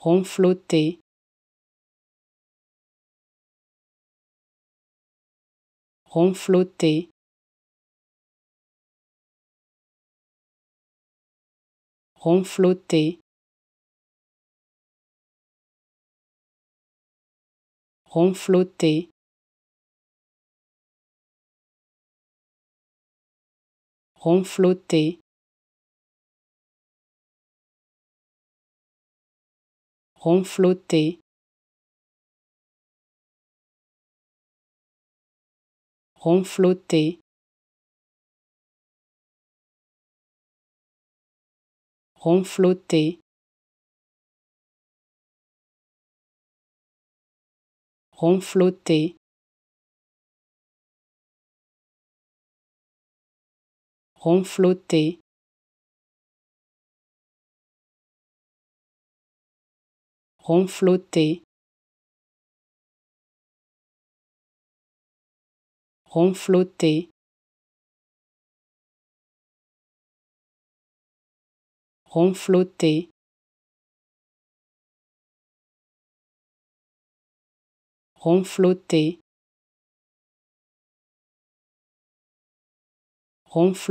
ronfloter, ronfloter, ronfloter, ronfloter, ronfloter, ronfloter, ronfloter, ronfloter, ronfloter, ronfloter, ronfloter, ronfloter, ronfloter, ronfloter, ronfloter.